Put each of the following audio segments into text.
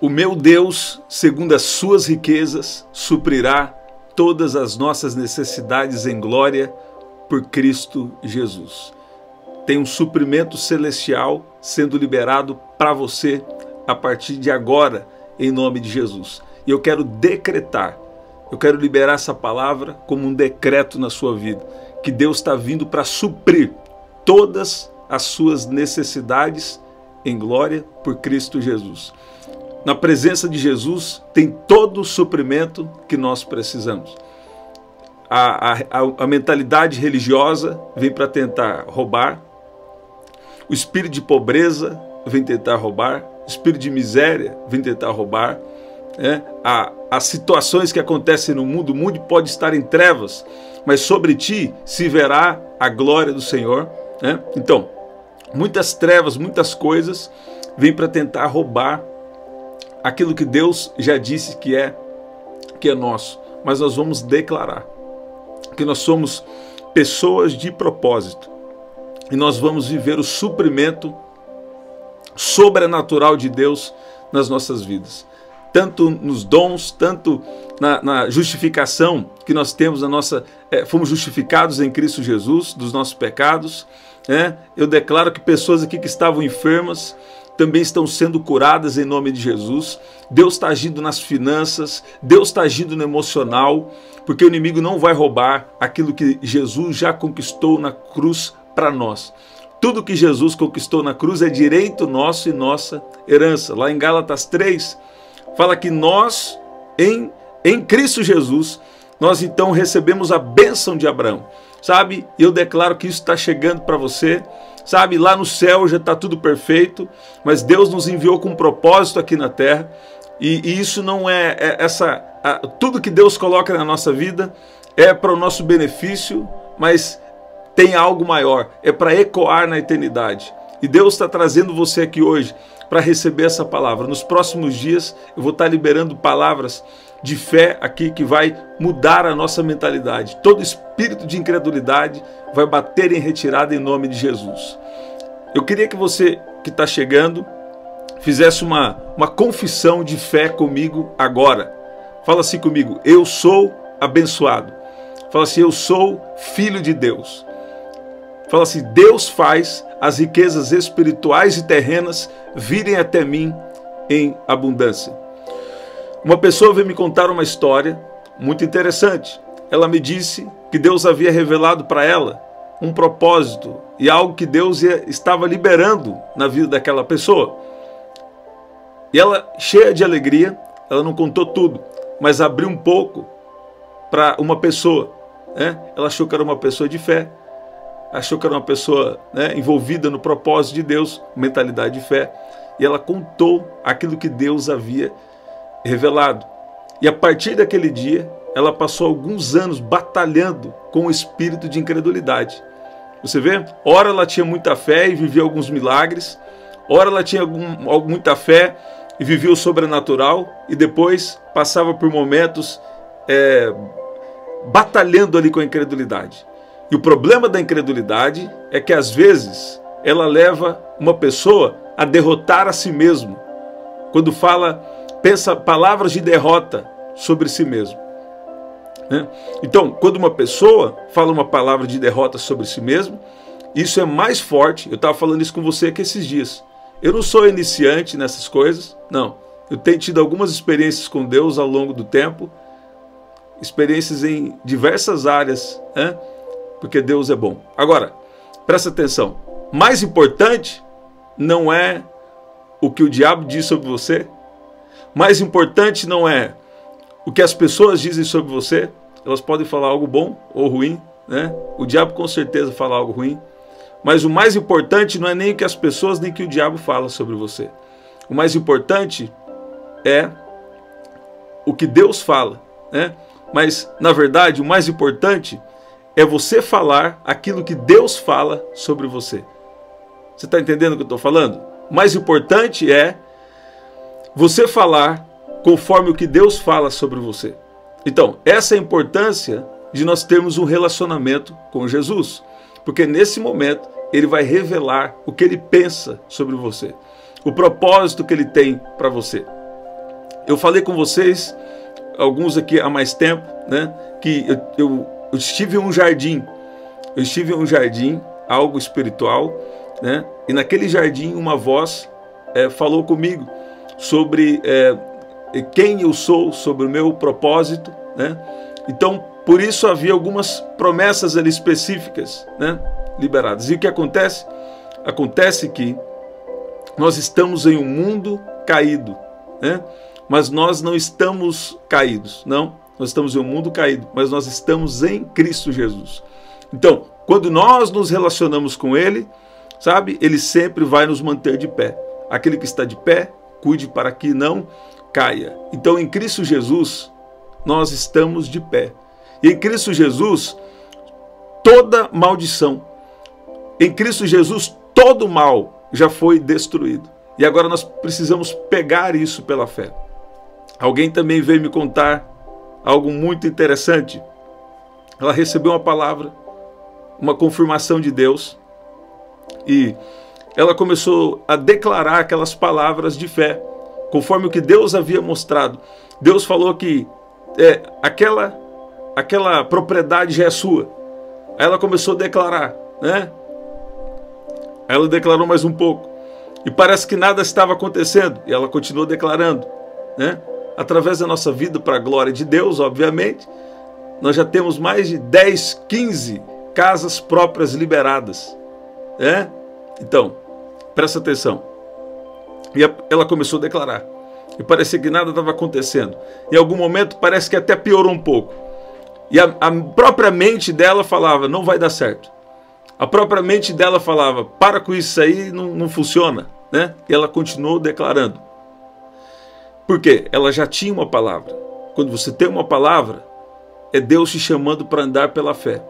O meu Deus, segundo as suas riquezas, suprirá todas as nossas necessidades em glória por Cristo Jesus. Tem um suprimento celestial sendo liberado para você a partir de agora, em nome de Jesus. E eu quero decretar, eu quero liberar essa palavra como um decreto na sua vida, que Deus está vindo para suprir todas as suas necessidades em glória por Cristo Jesus. Na presença de Jesus tem todo o suprimento que nós precisamos. A mentalidade religiosa vem para tentar roubar, o espírito de pobreza vem tentar roubar, o espírito de miséria vem tentar roubar, as situações que acontecem no mundo, o mundo pode estar em trevas, mas sobre ti se verá a glória do Senhor. Então, muitas trevas, muitas coisas vêm para tentar roubar aquilo que Deus já disse que é nosso, mas nós vamos declarar que nós somos pessoas de propósito e nós vamos viver o suprimento sobrenatural de Deus nas nossas vidas, tanto nos dons, tanto na justificação que nós temos, fomos justificados em Cristo Jesus dos nossos pecados. Eu declaro que pessoas aqui que estavam enfermas também estão sendo curadas em nome de Jesus. Deus está agindo nas finanças, Deus está agindo no emocional, porque o inimigo não vai roubar aquilo que Jesus já conquistou na cruz para nós. Tudo que Jesus conquistou na cruz é direito nosso e nossa herança. Lá em Gálatas 3, fala que nós, em Cristo Jesus, nós então recebemos a bênção de Abraão. Sabe, eu declaro que isso está chegando para você. Sabe, lá no céu já está tudo perfeito, mas Deus nos enviou com um propósito aqui na terra, e isso não tudo que Deus coloca na nossa vida é para o nosso benefício, mas tem algo maior, é para ecoar na eternidade. E Deus está trazendo você aqui hoje para receber essa palavra. Nos próximos dias eu vou estar liberando palavras de fé aqui que vai mudar a nossa mentalidade. Todo espírito de incredulidade vai bater em retirada em nome de Jesus. Eu queria que você que está chegando fizesse uma confissão de fé comigo agora. Fala assim comigo: eu sou abençoado. Fala assim: eu sou filho de Deus. Fala assim: Deus faz as riquezas espirituais e terrenas virem até mim em abundância. Uma pessoa veio me contar uma história muito interessante. Ela me disse que Deus havia revelado para ela um propósito e algo que Deus estava liberando na vida daquela pessoa. E ela, cheia de alegria, ela não contou tudo, mas abriu um pouco para uma pessoa. Ela achou que era uma pessoa de fé, achou que era uma pessoa envolvida no propósito de Deus, mentalidade de fé, e ela contou aquilo que Deus havia revelado. E a partir daquele dia, ela passou alguns anos batalhando com o espírito de incredulidade. Você vê? Ora ela tinha muita fé e vivia alguns milagres, ora ela tinha muita fé e vivia o sobrenatural, e depois passava por momentos batalhando ali com a incredulidade. E o problema da incredulidade é que às vezes ela leva uma pessoa a derrotar a si mesmo, quando pensa palavras de derrota sobre si mesmo. Então, quando uma pessoa fala uma palavra de derrota sobre si mesmo, isso é mais forte. Eu estava falando isso com você aqui esses dias. Eu não sou iniciante nessas coisas, não. Eu tenho tido algumas experiências com Deus ao longo do tempo, experiências em diversas áreas, porque Deus é bom. Agora, presta atenção. Mais importante não é o que o diabo diz sobre você. Mais importante não é o que as pessoas dizem sobre você. Elas podem falar algo bom ou ruim, O diabo com certeza fala algo ruim. Mas o mais importante não é nem o que as pessoas nem o que o diabo fala sobre você. O mais importante é o que Deus fala, Mas, na verdade, o mais importante é você falar aquilo que Deus fala sobre você. Você está entendendo o que eu estou falando? O mais importante é você falar conforme o que Deus fala sobre você. Então, essa é a importância de nós termos um relacionamento com Jesus. Porque nesse momento, Ele vai revelar o que Ele pensa sobre você. O propósito que Ele tem para você. Eu falei com vocês, alguns aqui há mais tempo, né, que eu estive em um jardim. Eu estive em um jardim, algo espiritual, né, e naquele jardim uma voz falou comigo sobre quem eu sou, sobre o meu propósito, né? Então, por isso havia algumas promessas ali específicas, né, liberadas. E o que acontece? Acontece que nós estamos em um mundo caído, né? Mas nós não estamos caídos, não. Nós estamos em um mundo caído, mas nós estamos em Cristo Jesus. Então, quando nós nos relacionamos com Ele, sabe, Ele sempre vai nos manter de pé. Aquele que está de pé, cuide para que não caia. Então, em Cristo Jesus, nós estamos de pé. E em Cristo Jesus, toda maldição, em Cristo Jesus, todo mal já foi destruído. E agora nós precisamos pegar isso pela fé. Alguém também veio me contar algo muito interessante. Ela recebeu uma palavra, uma confirmação de Deus, e ela começou a declarar aquelas palavras de fé, conforme o que Deus havia mostrado. Deus falou que aquela propriedade já é sua. Aí ela começou a declarar, né? Aí ela declarou mais um pouco. E parece que nada estava acontecendo. E ela continuou declarando, né? Através da nossa vida, para a glória de Deus, obviamente, nós já temos mais de 10, 15 casas próprias liberadas, né? Então, presta atenção. E ela começou a declarar. E parecia que nada estava acontecendo. Em algum momento parece que até piorou um pouco. E a própria mente dela falava, não vai dar certo. A própria mente dela falava, para com isso aí, não funciona, né? E ela continuou declarando. Por quê? Ela já tinha uma palavra. Quando você tem uma palavra, é Deus te chamando para andar pela fé.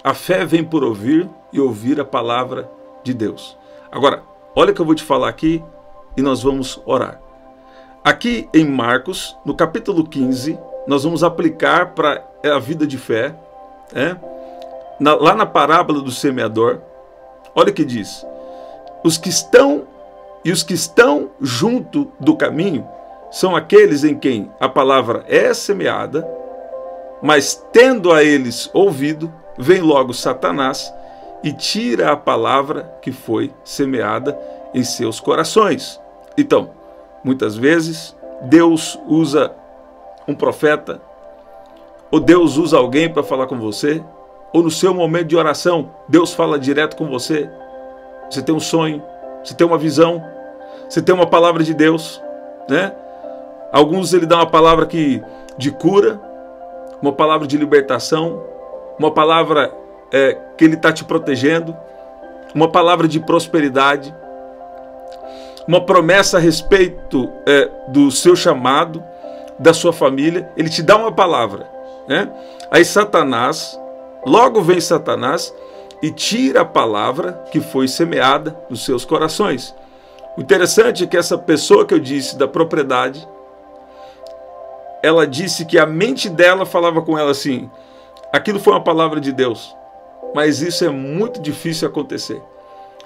A fé vem por ouvir e ouvir a palavra de Deus. Agora, olha o que eu vou te falar aqui e nós vamos orar. Aqui em Marcos, no capítulo 15, nós vamos aplicar para a vida de fé, né? Lá na parábola do semeador, olha o que diz. Os que estão junto do caminho são aqueles em quem a palavra é semeada, mas tendo a eles ouvido, vem logo Satanás e tira a palavra que foi semeada em seus corações. Então, muitas vezes, Deus usa um profeta, ou Deus usa alguém para falar com você, ou no seu momento de oração, Deus fala direto com você. Você tem um sonho, você tem uma visão, você tem uma palavra de Deus, né? Alguns ele dá uma palavra de cura, uma palavra de libertação, uma palavra que ele está te protegendo, uma palavra de prosperidade, uma promessa a respeito do seu chamado, da sua família. Ele te dá uma palavra, né? Aí Satanás, logo vem Satanás e tira a palavra que foi semeada nos seus corações. O interessante é que essa pessoa que eu disse da propriedade, ela disse que a mente dela falava com ela assim, aquilo foi uma palavra de Deus, mas isso é muito difícil acontecer.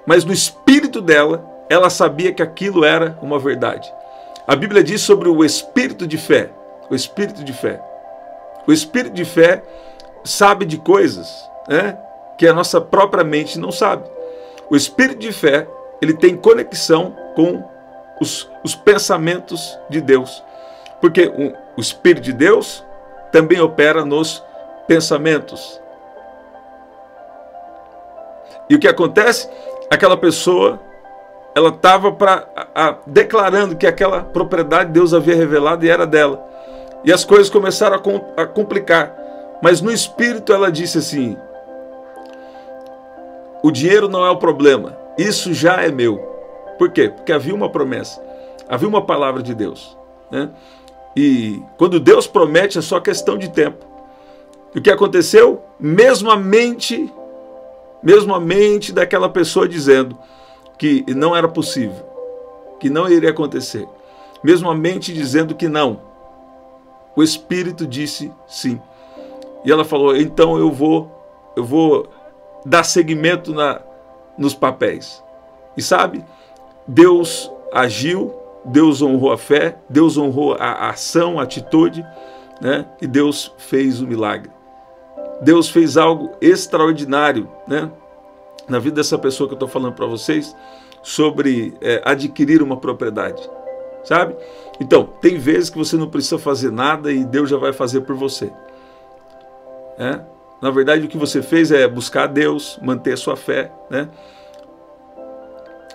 Mas no espírito dela, ela sabia que aquilo era uma verdade. A Bíblia diz sobre o espírito de fé. O espírito de fé. O espírito de fé sabe de coisas, né, que a nossa própria mente não sabe. O espírito de fé, ele tem conexão com os pensamentos de Deus. Porque o Espírito de Deus também opera nos pensamentos. E o que acontece? Aquela pessoa, ela estava declarando que aquela propriedade Deus havia revelado e era dela. E as coisas começaram a complicar. Mas no Espírito ela disse assim, o dinheiro não é o problema, isso já é meu. Por quê? Porque havia uma promessa, havia uma palavra de Deus, né? E quando Deus promete é só questão de tempo. E o que aconteceu? Mesmo a mente daquela pessoa dizendo que não era possível, que não iria acontecer. Mesmo a mente dizendo que não. O Espírito disse sim. E ela falou, então eu vou dar seguimento nos papéis. E sabe, Deus agiu, Deus honrou a fé, Deus honrou a ação, a atitude, né? E Deus fez o milagre. Deus fez algo extraordinário, né? Na vida dessa pessoa que eu estou falando para vocês, sobre adquirir uma propriedade, sabe? Então, tem vezes que você não precisa fazer nada e Deus já vai fazer por você. Na verdade, o que você fez é buscar a Deus, manter a sua fé, né?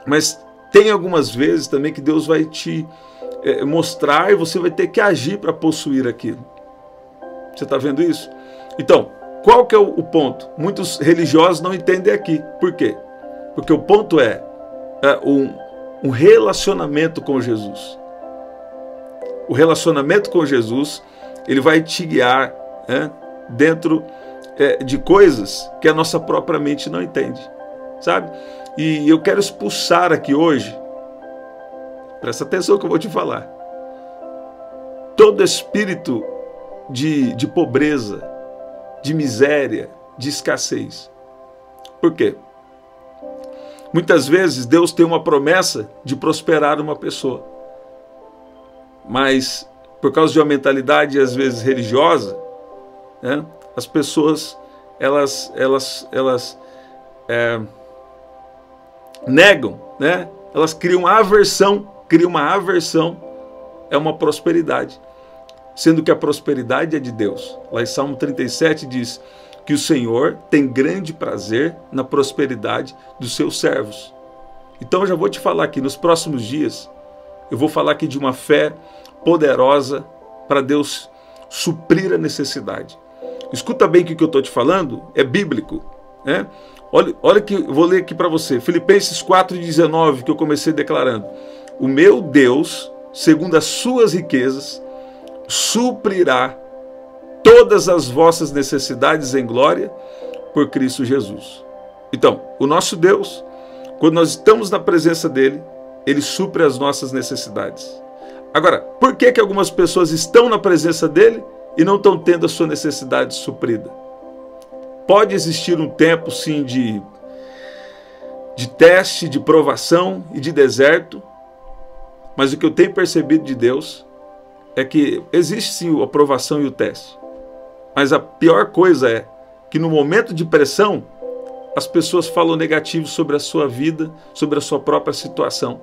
Mas tem algumas vezes também que Deus vai te mostrar e você vai ter que agir para possuir aquilo. Você está vendo isso? Então, qual que é o ponto? Muitos religiosos não entendem aqui. Por quê? Porque o ponto é um relacionamento com Jesus. O relacionamento com Jesus, ele vai te guiar dentro de coisas que a nossa própria mente não entende, sabe? E eu quero expulsar aqui hoje, presta atenção que eu vou te falar, todo espírito de pobreza, de miséria, de escassez. Por quê? Muitas vezes Deus tem uma promessa de prosperar uma pessoa, mas por causa de uma mentalidade às vezes religiosa, as pessoas elas negam, elas criam uma aversão a uma prosperidade, sendo que a prosperidade é de Deus. Lá em Salmo 37 diz que o Senhor tem grande prazer na prosperidade dos seus servos. Então eu já vou te falar aqui, nos próximos dias, eu vou falar aqui de uma fé poderosa para Deus suprir a necessidade. Escuta bem que o que eu estou te falando é bíblico, né? Olha que eu vou ler aqui para você, Filipenses 4,19, que eu comecei declarando: o meu Deus, segundo as suas riquezas, suprirá todas as vossas necessidades em glória por Cristo Jesus. Então, o nosso Deus, quando nós estamos na presença dele, ele supre as nossas necessidades. Agora, por que algumas pessoas estão na presença dele e não estão tendo a sua necessidade suprida? Pode existir um tempo, sim, de teste, de provação e de deserto, mas o que eu tenho percebido de Deus é que existe sim a provação e o teste. Mas a pior coisa é que no momento de pressão, as pessoas falam negativo sobre a sua vida, sobre a sua própria situação.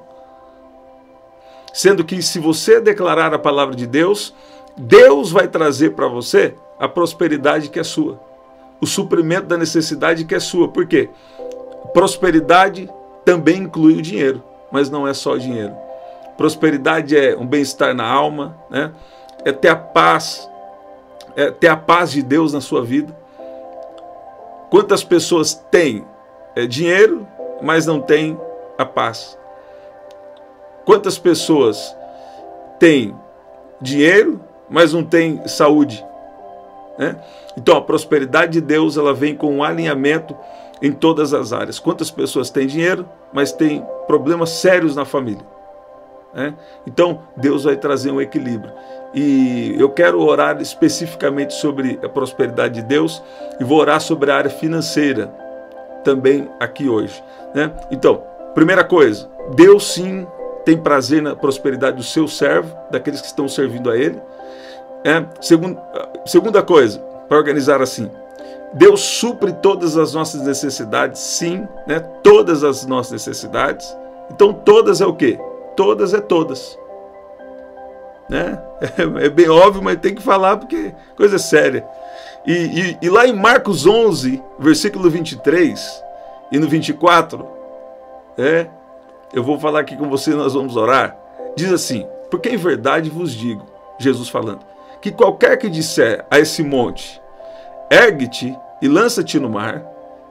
Sendo que se você declarar a palavra de Deus, Deus vai trazer para você a prosperidade que é sua. O suprimento da necessidade que é sua. Por quê? Prosperidade também inclui o dinheiro, mas não é só o dinheiro. Prosperidade é um bem-estar na alma, né? É ter a paz de Deus na sua vida. Quantas pessoas têm dinheiro, mas não têm a paz? Quantas pessoas têm dinheiro, mas não têm saúde? Então a prosperidade de Deus, ela vem com um alinhamento em todas as áreas. Quantas pessoas têm dinheiro, mas têm problemas sérios na família? Então Deus vai trazer um equilíbrio. E eu quero orar especificamente sobre a prosperidade de Deus e vou orar sobre a área financeira também aqui hoje, Então, primeira coisa, Deus sim tem prazer na prosperidade do seu servo, daqueles que estão servindo a ele. Segunda coisa, para organizar assim, Deus supre todas as nossas necessidades, sim, todas as nossas necessidades. Então todas é o quê? Todas é todas. É bem óbvio, mas tem que falar porque coisa séria. E lá em Marcos 11, versículo 23 e no 24, eu vou falar aqui com você, nós vamos orar. Diz assim: porque em verdade vos digo, Jesus falando, que qualquer que disser a esse monte, ergue-te e lança-te no mar,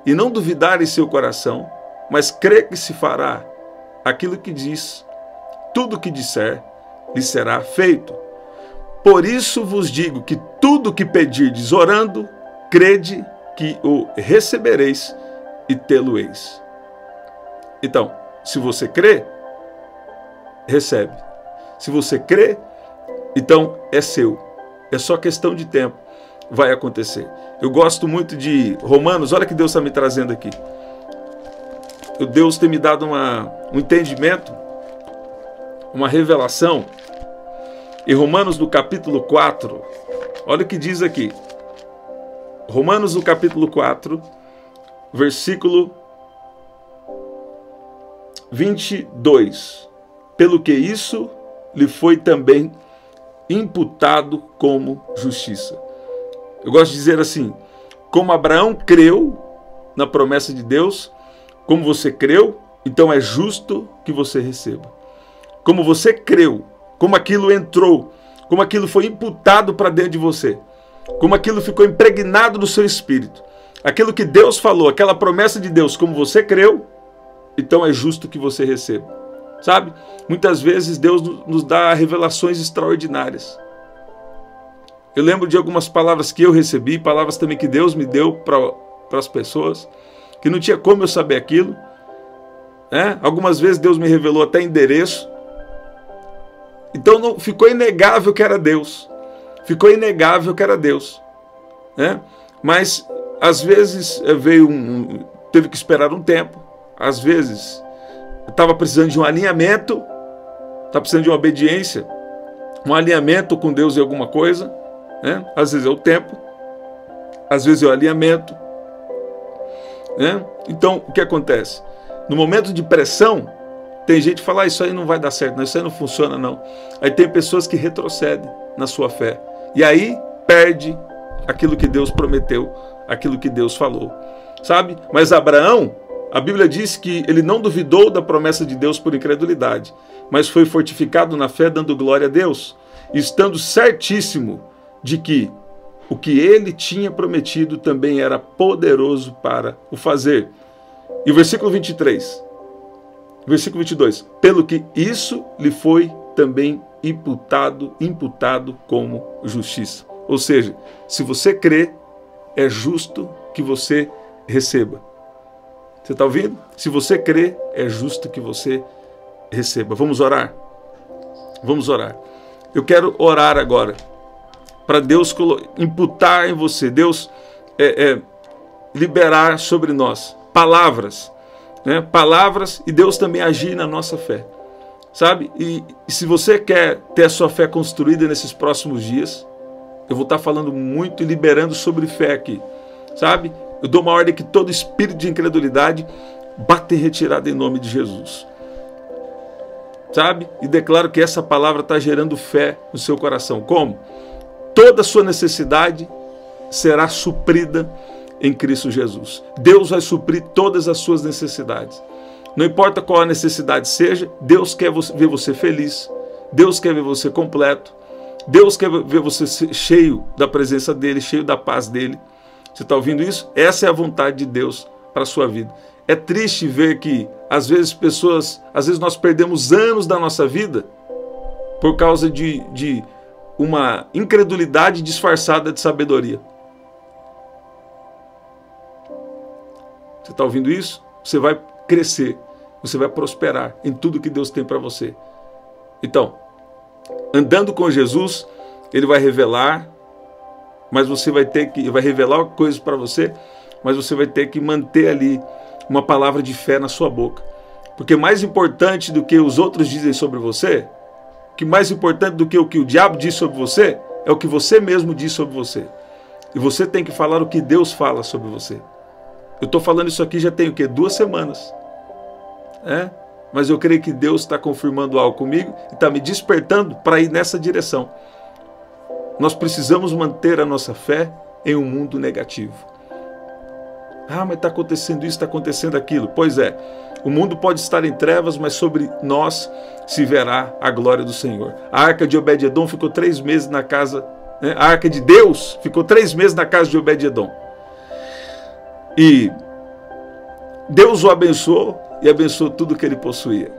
e não duvidar em seu coração, mas crê que se fará aquilo que diz, tudo o que disser lhe será feito. Por isso vos digo que tudo o que pedirdes orando, crede que o recebereis e tê-lo-eis. Então, se você crê, recebe. Se você crê, então é seu. É só questão de tempo, vai acontecer. Eu gosto muito de Romanos, olha que Deus está me trazendo aqui. Deus tem me dado um entendimento uma revelação em Romanos no capítulo 4. Olha o que diz aqui. Romanos no capítulo 4, versículo 22. Pelo que isso lhe foi também imputado como justiça. Eu gosto de dizer assim, como Abraão creu na promessa de Deus, como você creu, então é justo que você receba. Como você creu, como aquilo entrou, como aquilo foi imputado para dentro de você, como aquilo ficou impregnado no seu espírito, aquilo que Deus falou, aquela promessa de Deus, como você creu, então é justo que você receba. Sabe? Muitas vezes Deus nos dá revelações extraordinárias. Eu lembro de algumas palavras que eu recebi, palavras também que Deus me deu para as pessoas, que não tinha como eu saber aquilo. Algumas vezes Deus me revelou até endereço. Então não, ficou inegável que era Deus. Ficou inegável que era Deus. Mas às vezes teve que esperar um tempo. Às vezes estava precisando de um alinhamento, estava precisando de uma obediência, um alinhamento com Deus em alguma coisa. Às vezes é o tempo, às vezes é o alinhamento. Então, o que acontece? No momento de pressão, tem gente que fala, isso aí não vai dar certo, não, isso aí não funciona não. Aí tem pessoas que retrocedem na sua fé. E aí perde aquilo que Deus prometeu, aquilo que Deus falou. Sabe? Mas Abraão, a Bíblia diz que ele não duvidou da promessa de Deus por incredulidade, mas foi fortificado na fé, dando glória a Deus, estando certíssimo de que o que ele tinha prometido também era poderoso para o fazer. E o versículo 23, versículo 22, pelo que isso lhe foi também imputado como justiça. Ou seja, se você crê, é justo que você receba. Você está ouvindo? Se você crê, é justo que você receba. Vamos orar? Vamos orar. Eu quero orar agora para Deus imputar em você, Deus liberar sobre nós palavras, palavras, e Deus também agir na nossa fé, sabe? E se você quer ter a sua fé construída nesses próximos dias, eu vou estar falando muito e liberando sobre fé aqui, sabe? Eu dou uma ordem que todo espírito de incredulidade bata em retirada em nome de Jesus, sabe? E declaro que essa palavra está gerando fé no seu coração. Como? Toda a sua necessidade será suprida em Cristo Jesus. Deus vai suprir todas as suas necessidades. Não importa qual a necessidade seja, Deus quer ver você feliz, Deus quer ver você completo, Deus quer ver você cheio da presença dEle, cheio da paz dEle. Você está ouvindo isso? Essa é a vontade de Deus para a sua vida. É triste ver que, às vezes, nós perdemos anos da nossa vida por causa de uma incredulidade disfarçada de sabedoria. Você está ouvindo isso? Você vai crescer, você vai prosperar em tudo que Deus tem para você. Então, andando com Jesus, Ele vai revelar, mas você vai revelar coisas para você, mas você vai ter que manter ali uma palavra de fé na sua boca. Porque mais importante do que os outros dizem sobre você, que mais importante do que o diabo diz sobre você, é o que você mesmo diz sobre você. E você tem que falar o que Deus fala sobre você. Eu estou falando isso aqui já tem o quê? 2 semanas. Mas eu creio que Deus está confirmando algo comigo e está me despertando para ir nessa direção. Nós precisamos manter a nossa fé em um mundo negativo. Mas está acontecendo isso, está acontecendo aquilo. Pois é, o mundo pode estar em trevas, mas sobre nós se verá a glória do Senhor. A arca de Obed-edom ficou 3 meses na casa, a arca de Deus ficou 3 meses na casa de Obed-edom. E Deus o abençoou e abençoou tudo que ele possuía.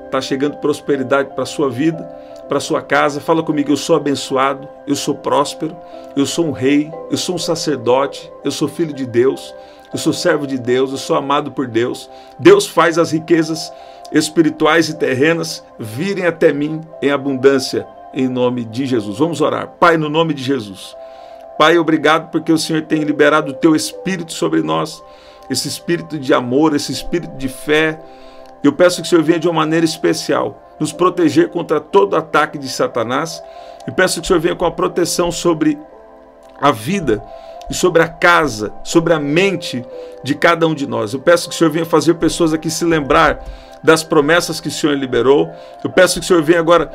Está chegando prosperidade para a sua vida, para a sua casa. Fala comigo, eu sou abençoado, eu sou próspero, eu sou um rei, eu sou um sacerdote, eu sou filho de Deus, eu sou servo de Deus, eu sou amado por Deus. Deus faz as riquezas espirituais e terrenas virem até mim em abundância, em nome de Jesus. Vamos orar. Pai, no nome de Jesus. Pai, obrigado porque o Senhor tem liberado o teu Espírito sobre nós, esse Espírito de amor, esse Espírito de fé. Eu peço que o Senhor venha de uma maneira especial nos proteger contra todo ataque de Satanás. E peço que o Senhor venha com a proteção sobre a vida e sobre a casa, sobre a mente de cada um de nós. Eu peço que o Senhor venha fazer pessoas aqui se lembrar das promessas que o Senhor liberou. Eu peço que o Senhor venha agora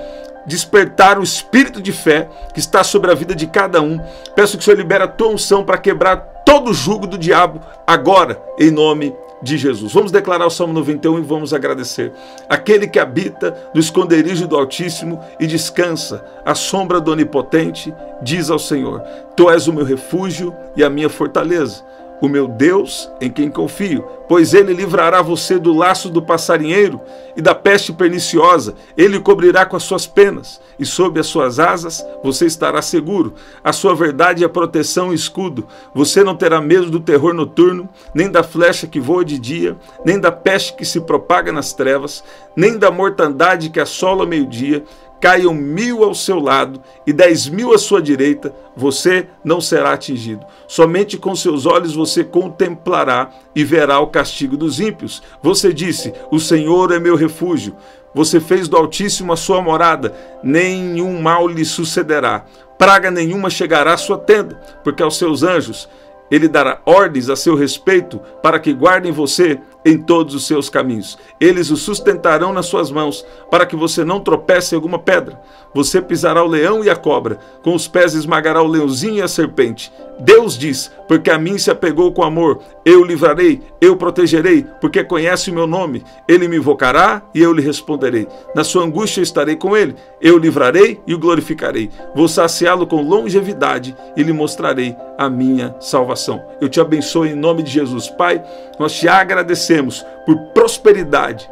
despertar o espírito de fé que está sobre a vida de cada um. Peço que o Senhor libere a tua unção para quebrar todo o jugo do diabo agora, em nome de Jesus. Vamos declarar o Salmo 91 e vamos agradecer. Aquele que habita no esconderijo do Altíssimo e descansa à sombra do Onipotente, diz ao Senhor: Tu és o meu refúgio e a minha fortaleza, o meu Deus em quem confio, pois ele livrará você do laço do passarinheiro e da peste perniciosa. Ele o cobrirá com as suas penas e sob as suas asas você estará seguro. A sua verdade é proteção e escudo. Você não terá medo do terror noturno, nem da flecha que voa de dia, nem da peste que se propaga nas trevas, nem da mortandade que assola ao meio-dia. Caiam 1000 ao seu lado e 10.000 à sua direita, você não será atingido. Somente com seus olhos você contemplará e verá o castigo dos ímpios. Você disse: o Senhor é meu refúgio. Você fez do Altíssimo a sua morada, nenhum mal lhe sucederá. Praga nenhuma chegará à sua tenda, porque aos seus anjos ele dará ordens a seu respeito para que guardem você em todos os seus caminhos. Eles o sustentarão nas suas mãos, para que você não tropece em alguma pedra. Você pisará o leão e a cobra, com os pés esmagará o leãozinho e a serpente. Deus diz: porque a mim se apegou com amor, eu o livrarei, eu o protegerei, porque conhece o meu nome. Ele me invocará e eu lhe responderei. Na sua angústia eu estarei com ele, eu o livrarei e o glorificarei. Vou saciá-lo com longevidade e lhe mostrarei a minha salvação. Eu te abençoo em nome de Jesus. Pai, nós te agradecemos por prosperidade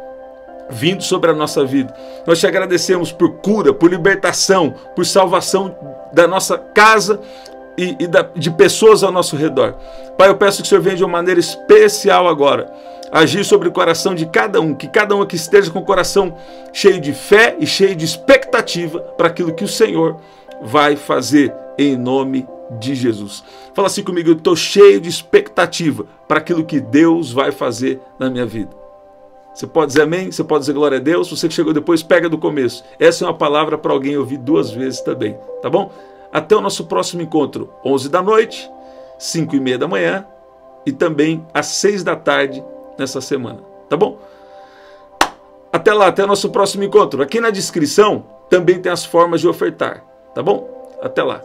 vindo sobre a nossa vida. Nós te agradecemos por cura, por libertação, por salvação da nossa casa e de pessoas ao nosso redor. Pai, eu peço que o Senhor venha de uma maneira especial agora agir sobre o coração de cada um, que cada um aqui esteja com o coração cheio de fé e cheio de expectativa para aquilo que o Senhor vai fazer em nome de Jesus. Fala assim comigo: eu estou cheio de expectativa para aquilo que Deus vai fazer na minha vida. Você pode dizer amém? Você pode dizer glória a Deus? Você que chegou depois, pega do começo. Essa é uma palavra para alguém ouvir 2 vezes também, tá bom? Até o nosso próximo encontro, 11 da noite, 5:30 da manhã e também às 6 da tarde nessa semana, tá bom? Até lá, até o nosso próximo encontro. Aqui na descrição também tem as formas de ofertar, tá bom? Até lá.